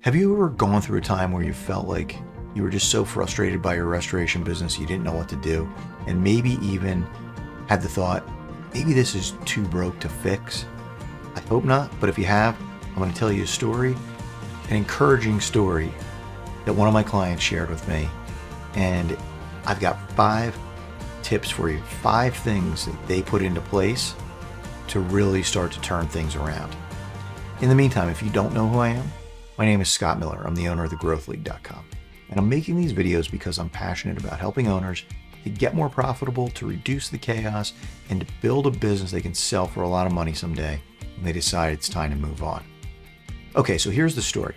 Have you ever gone through a time where you felt like you were just so frustrated by your restoration business you didn't know what to do, and maybe even had the thought, maybe this is too broke to fix? I hope not, but if you have, I'm going to tell you a story, an encouraging story that one of my clients shared with me, and I've got 5 tips for you, 5 things that they put into place to really start to turn things around. In the meantime, if you don't know who I am, my name is Scott Miller. I'm the owner of thegrowthleague.com. And I'm making these videos because I'm passionate about helping owners to get more profitable, to reduce the chaos, and to build a business they can sell for a lot of money someday when they decide it's time to move on. Okay, so here's the story.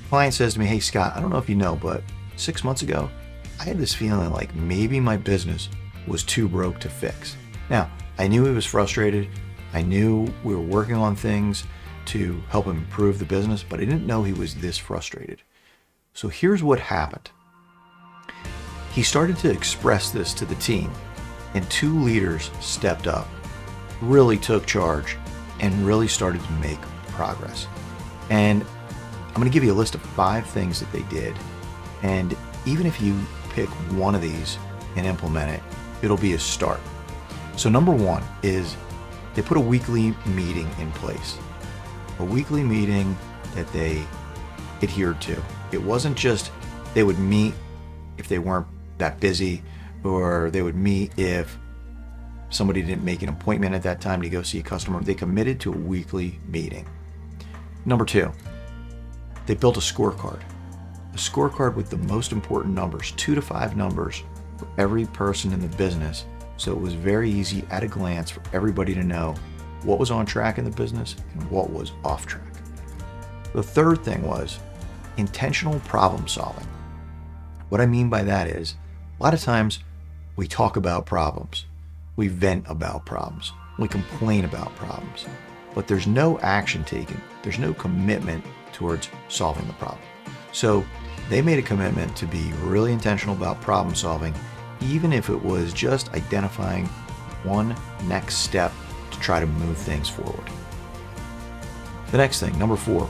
A client says to me, "Hey Scott, I don't know if you know, but 6 months ago, I had this feeling like maybe my business was too broke to fix." Now, I knew he was frustrated. I knew we were working on things to help him improve the business, but I didn't know he was this frustrated. So here's what happened. He started to express this to the team, and 2 leaders stepped up, really took charge, and really started to make progress. And I'm going to give you a list of 5 things that they did. And even if you pick one of these and implement it, it'll be a start. So number 1 is they put a weekly meeting in place. A weekly meeting that they adhered to. It wasn't just they would meet if they weren't that busy, or they would meet if somebody didn't make an appointment at that time to go see a customer. They committed to a weekly meeting. Number 2, they built a scorecard. A scorecard with the most important numbers, 2 to 5 numbers for every person in the business. So it was very easy at a glance for everybody to know what was on track in the business and what was off track. The third thing was intentional problem solving. What I mean by that is, a lot of times we talk about problems, we vent about problems, we complain about problems, but there's no action taken, there's no commitment towards solving the problem. So they made a commitment to be really intentional about problem solving, even if it was just identifying one next step to try to move things forward. The next thing, number 4,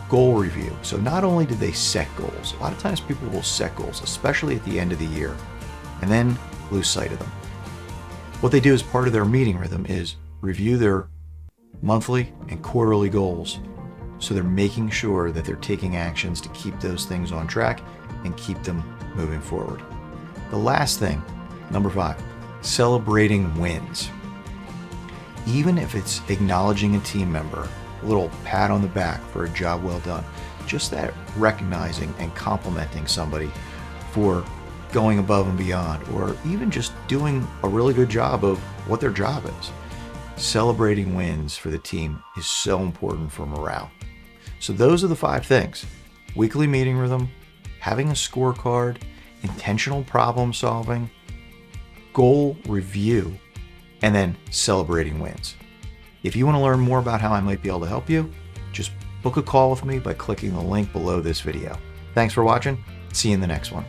goal review. So not only did they set goals, a lot of times people will set goals, especially at the end of the year, and then lose sight of them. What they do as part of their meeting rhythm is review their monthly and quarterly goals. So they're making sure that they're taking actions to keep those things on track and keep them moving forward. The last thing, number 5, celebrating wins. Even if it's acknowledging a team member, a little pat on the back for a job well done, just that recognizing and complimenting somebody for going above and beyond, or even just doing a really good job of what their job is. Celebrating wins for the team is so important for morale. So those are the 5 things: weekly meeting rhythm, having a scorecard, intentional problem solving, goal review, and then celebrating wins. If you want to learn more about how I might be able to help you, just book a call with me by clicking the link below this video. Thanks for watching. See you in the next one.